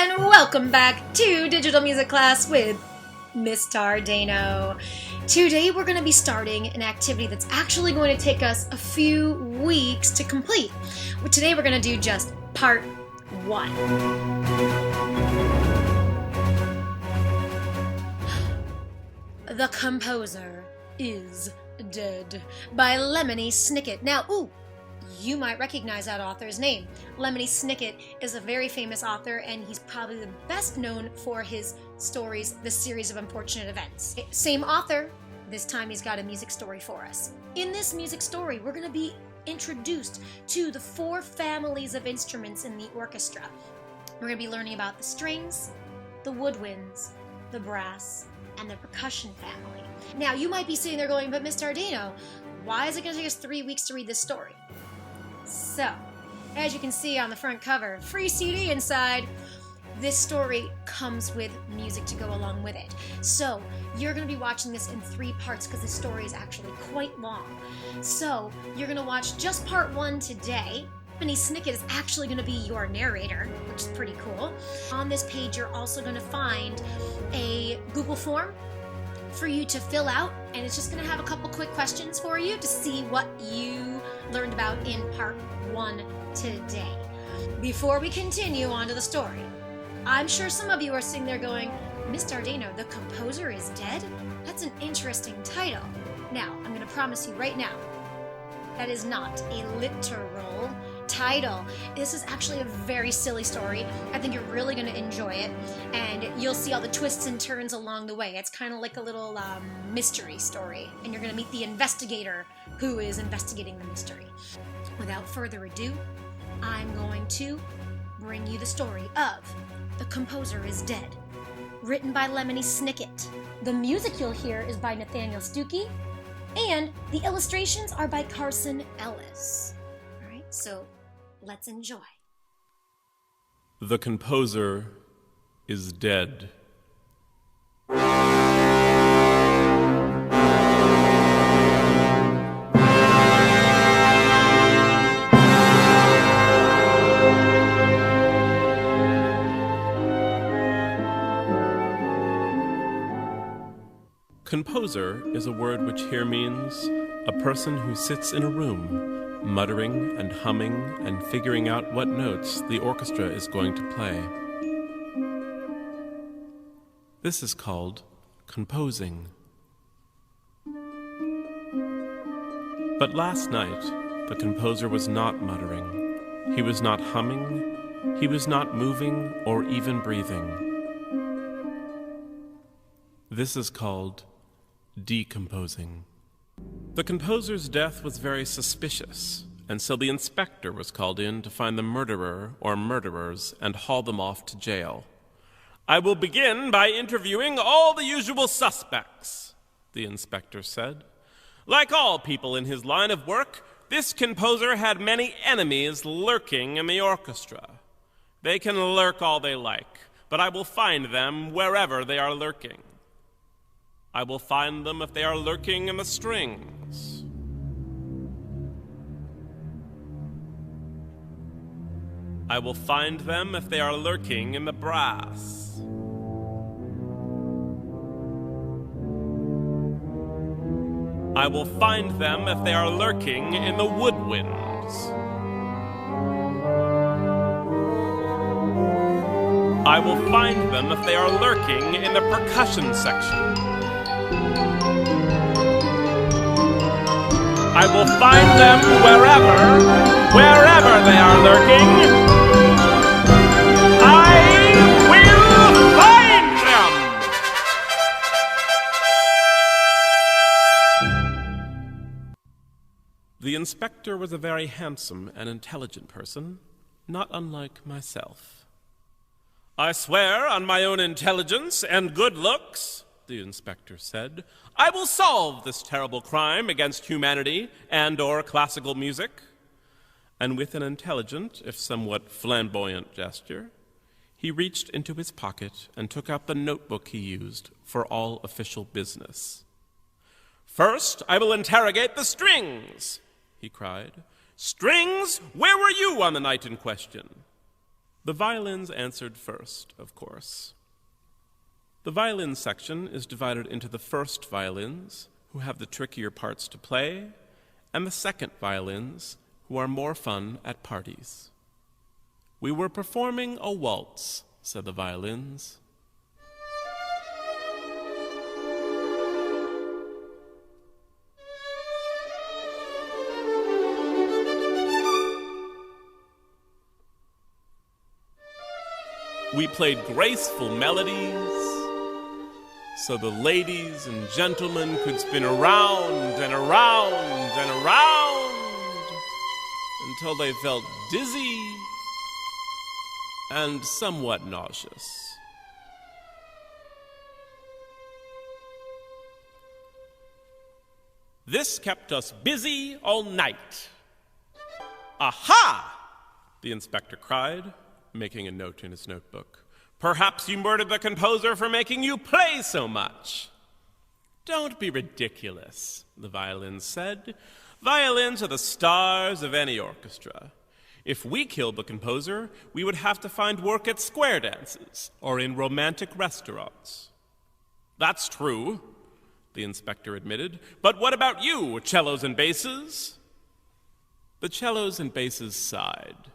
and welcome back to Digital Music Class with Miss Tardano. Today we're going to be starting an activity that's actually going to take us a few weeks to complete. Today we're going to do just part 1. The Composer is Dead by Lemony Snicket. Now, you might recognize that author's name. Lemony Snicket is a very famous author, and he's probably the best known for his stories, The Series of Unfortunate Events. Same author, this time he's got a music story for us. In this music story, we're going to be introduced to the 4 families of instruments in the orchestra. We're going to be learning about the strings, the woodwinds, the brass, and the percussion family. Now, you might be sitting there going, but Miss Tardano, why is it going to take us 3 weeks to read this story? So, as you can see on the front cover, free CD inside, this story comes with music to go along with it. So, you're going to be watching this in 3 parts because this story is actually quite long. So, you're going to watch just part 1 today. Lemony Snicket is actually going to be your narrator, which is pretty cool. On this page, you're also going to find a Google form for you to fill out, and it's just going to have a couple quick questions for you to see what you learned about in part 1 today. Before we continue on to the story, I'm sure some of you are sitting there going, Miss Tardano, The Composer is Dead? That's an interesting title. Now, I'm going to promise you right now, that is not a literal title. This is actually a very silly story. I think you're really going to enjoy it, and you'll see all the twists and turns along the way. It's kind of like a little mystery story, and you're going to meet the investigator who is investigating the mystery. Without further ado, I'm going to bring you the story of The Composer is Dead, written by Lemony Snicket. The music you'll hear is by Nathaniel Stuckey, and the illustrations are by Carson Ellis. All right, so let's enjoy. The Composer is Dead. Composer is a word which here means a person who sits in a room, muttering and humming and figuring out what notes the orchestra is going to play. This is called composing. But last night, the composer was not muttering. He was not humming. He was not moving or even breathing. This is called decomposing. The composer's death was very suspicious, and so the inspector was called in to find the murderer or murderers and haul them off to jail. "I will begin by interviewing all the usual suspects," the inspector said. Like all people in his line of work, this composer had many enemies lurking in the orchestra. They can lurk all they like, but I will find them wherever they are lurking. I will find them if they are lurking in the strings. I will find them if they are lurking in the brass. I will find them if they are lurking in the woodwinds. I will find them if they are lurking in the percussion section. I will find them wherever they are lurking. I will find them! The inspector was a very handsome and intelligent person, not unlike myself. "I swear on my own intelligence and good looks," the inspector said, "I will solve this terrible crime against humanity and/or classical music." And with an intelligent, if somewhat flamboyant gesture, he reached into his pocket and took out the notebook he used for all official business. "First, I will interrogate the strings," he cried. "Strings, where were you on the night in question?" The violins answered first, of course. The violin section is divided into the first violins, who have the trickier parts to play, and the second violins, who are more fun at parties. "We were performing a waltz," said the violins. We played graceful melodies, so the ladies and gentlemen could spin around and around and around until they felt dizzy and somewhat nauseous. This kept us busy all night. "Aha!" the inspector cried, making a note in his notebook. "Perhaps you murdered the composer for making you play so much." "Don't be ridiculous," the violins said. "Violins are the stars of any orchestra. If we killed the composer, we would have to find work at square dances or in romantic restaurants." "That's true," the inspector admitted. "But what about you, cellos and basses?" The cellos and basses sighed.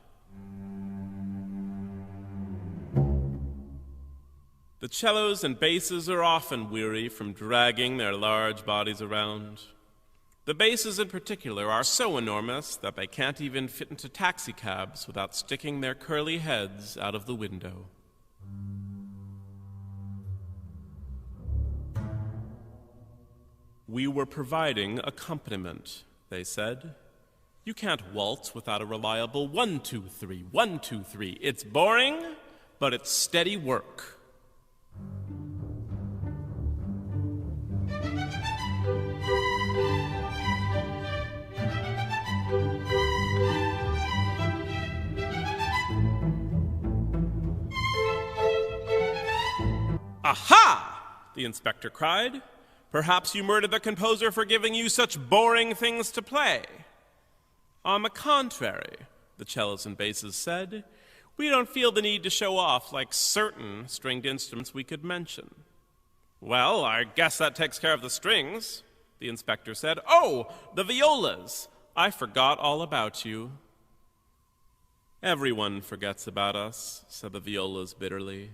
The cellos and basses are often weary from dragging their large bodies around. The basses in particular are so enormous that they can't even fit into taxicabs without sticking their curly heads out of the window. "We were providing accompaniment," they said. "You can't waltz without a reliable 1, 2, 3, 1, 2, 3. It's boring, but it's steady work." "Aha!" the inspector cried. "Perhaps you murdered the composer for giving you such boring things to play." "On the contrary," the cellos and basses said, "we don't feel the need to show off like certain stringed instruments we could mention." "Well, I guess that takes care of the strings," the inspector said. "Oh, the violas! I forgot all about you." "Everyone forgets about us," said the violas bitterly.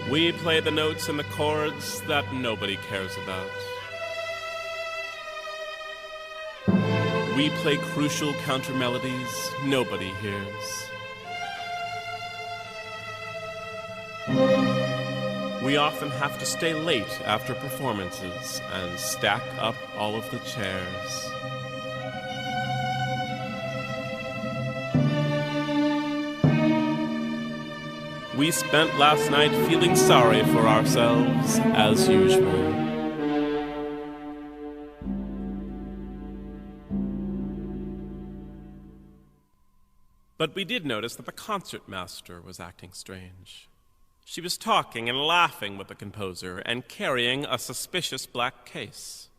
"We play the notes and the chords that nobody cares about. We play crucial countermelodies nobody hears. We often have to stay late after performances and stack up all of the chairs. We spent last night feeling sorry for ourselves, as usual." But we did notice that the concertmaster was acting strange. She was talking and laughing with the composer and carrying a suspicious black case.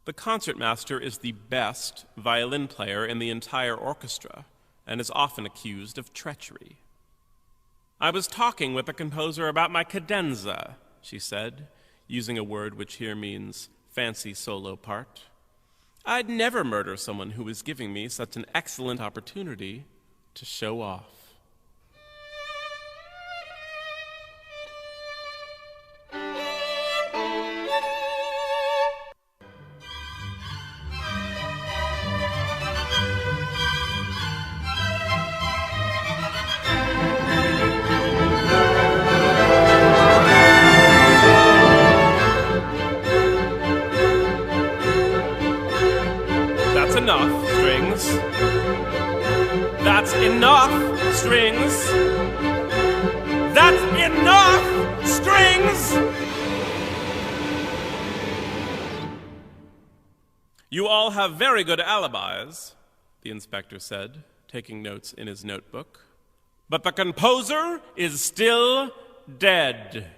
The concertmaster is the best violin player in the entire orchestra and is often accused of treachery. "I was talking with the composer about my cadenza," she said, using a word which here means fancy solo part. "I'd never murder someone who was giving me such an excellent opportunity to show off." "That's enough, strings. That's enough, strings. That's enough, strings!" "You all have very good alibis," the inspector said, taking notes in his notebook. "But the composer is still dead."